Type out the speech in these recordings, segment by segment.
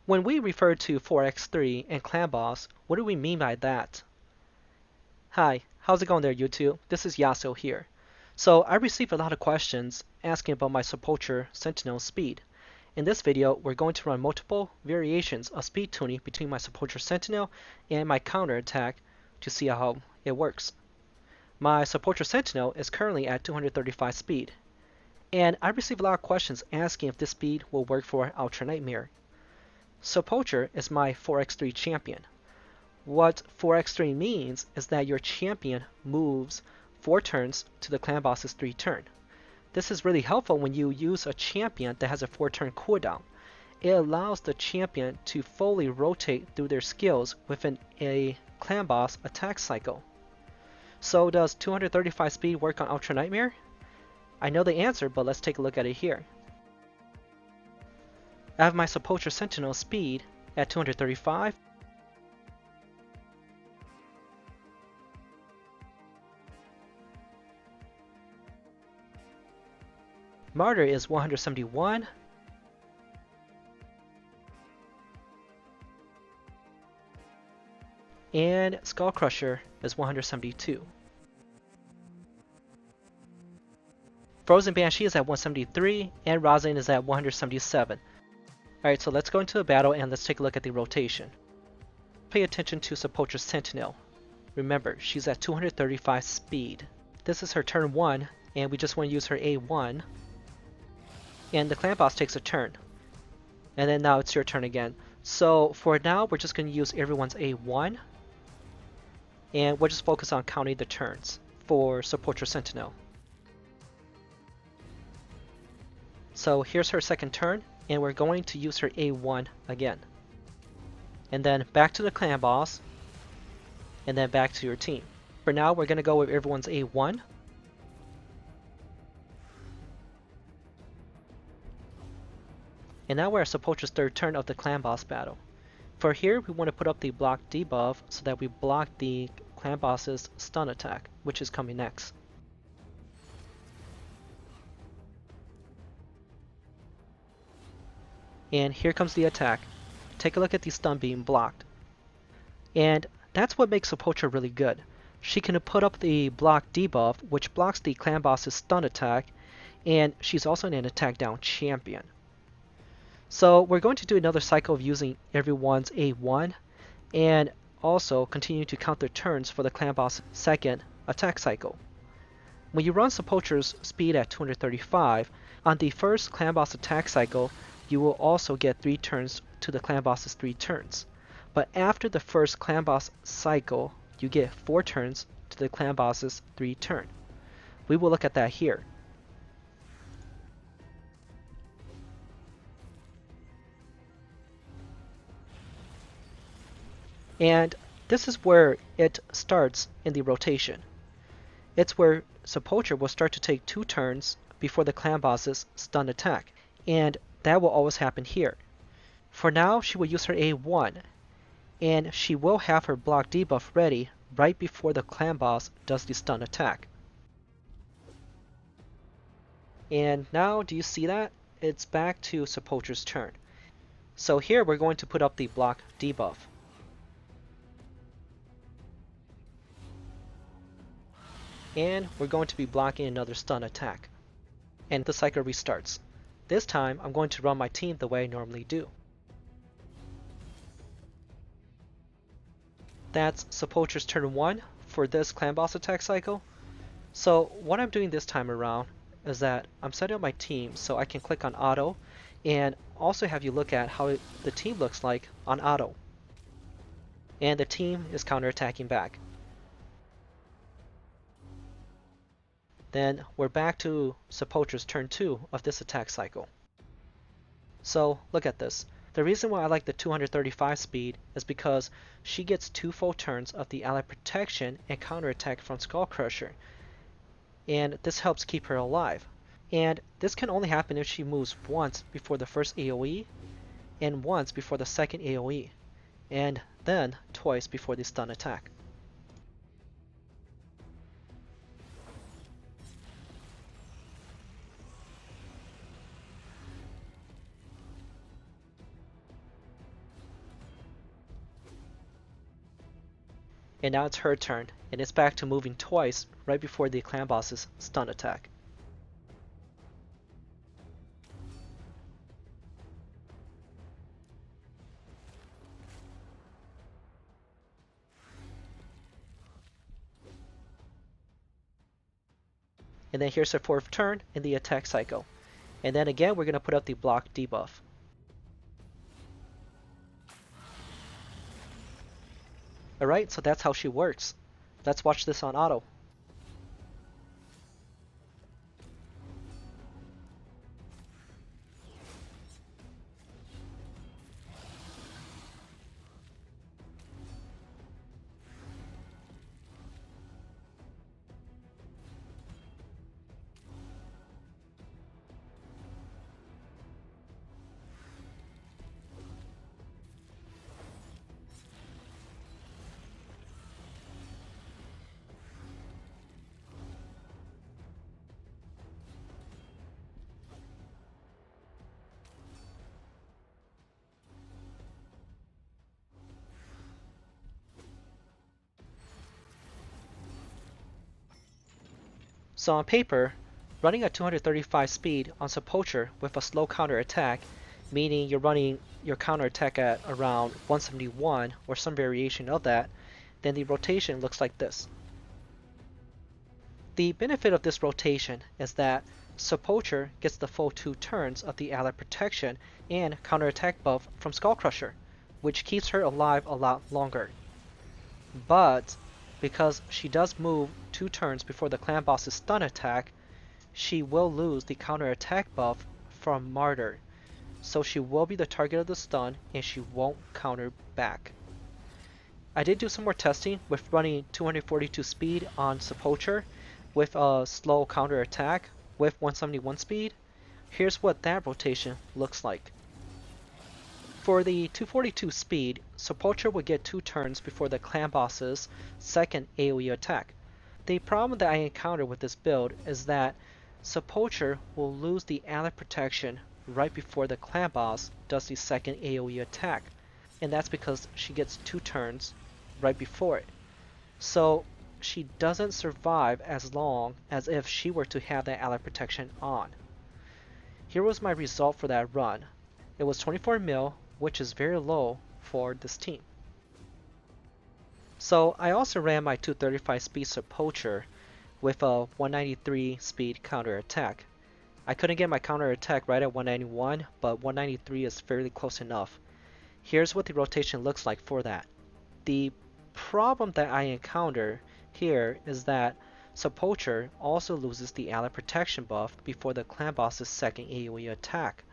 When we refer to 4x3 and Clan Boss, what do we mean by that? Hi, how's it going there YouTube? This is Yasso here. So I received a lot of questions asking about my Sepulcher Sentinel speed. In this video, we're going to run multiple variations of speed tuning between my Sepulcher Sentinel and my Counterattack to see how it works. My Sepulcher Sentinel is currently at 235 speed, and I received a lot of questions asking if this speed will work for Ultra Nightmare. Sepulcher is my 4x3 champion. What 4x3 means is that your champion moves 4 turns to the clan boss's 3 turn. This is really helpful when you use a champion that has a 4-turn cooldown. It allows the champion to fully rotate through their skills within a clan boss attack cycle. So does 235 speed work on Ultra Nightmare? I know the answer, but let's take a look at it here. I have my Sepulcher Sentinel speed at 235. Martyr is 171. And Skull Crusher is 172. Frozen Banshee is at 173, and Rosin is at 177. Alright, so let's go into the battle and let's take a look at the rotation. Pay attention to Sepulcher Sentinel. Remember, she's at 235 speed. This is her turn 1, and we just want to use her A1. And the clan boss takes a turn. And then now it's your turn again. So for now, we're just going to use everyone's A1. And we'll just focus on counting the turns for Sepulcher Sentinel. So here's her second turn, and we're going to use her A1 again. And then back to the clan boss, and then back to your team. For now, we're going to go with everyone's A1. And now we're at Sepulcher's third turn of the clan boss battle. For here, we want to put up the block debuff so that we block the clan boss's stun attack, which is coming next. And here comes the attack. Take a look at the stun being blocked. And that's what makes Sepulcher really good. She can put up the block debuff, which blocks the clan boss's stun attack, and she's also an attack down champion. So we're going to do another cycle of using everyone's A1, and also continue to count their turns for the clan boss' second attack cycle. When you run Sepulcher's speed at 235, on the first clan boss attack cycle, you will also get 3 turns to the clan boss's 3 turns. But after the first clan boss cycle, you get 4 turns to the clan boss's 3 turn. We will look at that here. And this is where it starts in the rotation. It's where Sepulcher will start to take 2 turns before the clan boss's stun attack. And that will always happen here. For now, she will use her A1, and she will have her block debuff ready right before the clan boss does the stun attack. And now, do you see that? It's back to Sepulcher's turn. So here we're going to put up the block debuff. And we're going to be blocking another stun attack. And the cycle restarts. This time, I'm going to run my team the way I normally do. That's Sepulcher's turn 1 for this clan boss attack cycle. So what I'm doing this time around is that I'm setting up my team so I can click on auto and also have you look at how the team looks like on auto. And the team is counterattacking back. Then we're back to Sepulcher's turn 2 of this attack cycle. So look at this. The reason why I like the 235 speed is because she gets 2 full turns of the ally protection and counterattack from Skull Crusher. And this helps keep her alive. And this can only happen if she moves once before the first AoE and once before the second AoE. And then twice before the stun attack. And now it's her turn, and it's back to moving twice right before the clan boss's stun attack. And then here's her fourth turn in the attack cycle. And then again, we're going to put up the block debuff. Alright, so that's how she works. Let's watch this on auto. So on paper, running at 235 speed on Sepulcher with a slow counterattack, meaning you're running your counterattack at around 171 or some variation of that, then the rotation looks like this. The benefit of this rotation is that Sepulcher gets the full 2 turns of the ally protection and counterattack buff from Skullcrusher, which keeps her alive a lot longer. But because she does move 2 turns before the clan boss's stun attack, she will lose the counterattack buff from Martyr. So she will be the target of the stun and she won't counter back. I did do some more testing with running 242 speed on Sepulcher with a slow counterattack with 171 speed. Here's what that rotation looks like. For the 242 speed, Sepulcher would get 2 turns before the clan boss's second AoE attack. The problem that I encounter with this build is that Sepulcher will lose the ally protection right before the clan boss does the second AoE attack, and that's because she gets 2 turns right before it. So she doesn't survive as long as if she were to have that ally protection on. Here was my result for that run. It was 24 mil, which is very low for this team. So I also ran my 235 speed Sepulcher with a 193 speed counterattack. I couldn't get my counterattack right at 191, but 193 is fairly close enough. Here's what the rotation looks like for that. The problem that I encounter here is that Sepulcher also loses the ally protection buff before the clan boss's second AoE attack,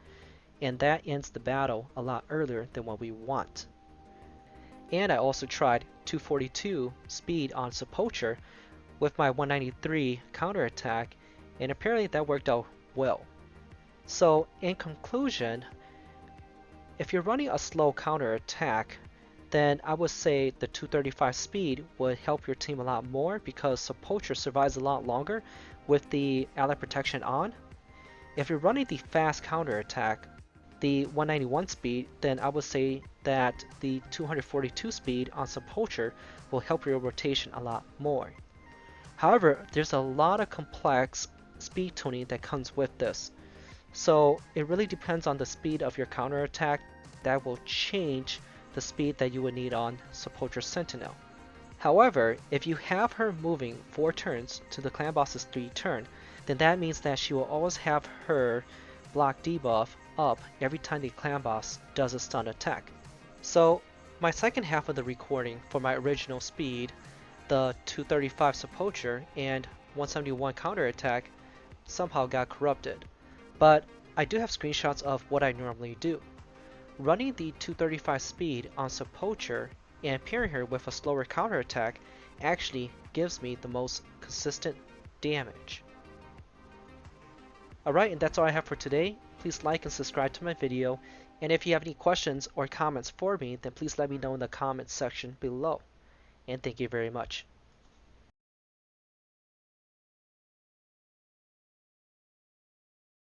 and that ends the battle a lot earlier than what we want. And I also tried 242 speed on Sepulcher with my 193 counterattack, and apparently that worked out well. So in conclusion, if you're running a slow counterattack, then I would say the 235 speed would help your team a lot more because Sepulcher survives a lot longer with the ally protection on. If you're running the fast counterattack, the 191 speed, then I would say that the 242 speed on Sepulcher will help your rotation a lot more. However, there's a lot of complex speed tuning that comes with this. So it really depends on the speed of your counterattack that will change the speed that you would need on Sepulcher Sentinel. However, if you have her moving 4 turns to the clan boss's 3 turn, then that means that she will always have her block debuff up every time the clan boss does a stun attack. So my second half of the recording for my original speed, the 235 Sepulcher and 171 counterattack, somehow got corrupted. But I do have screenshots of what I normally do. Running the 235 speed on Sepulcher and pairing her with a slower counterattack actually gives me the most consistent damage. Alright, and that's all I have for today. Please like and subscribe to my video, and if you have any questions or comments for me, then please let me know in the comments section below. And thank you very much.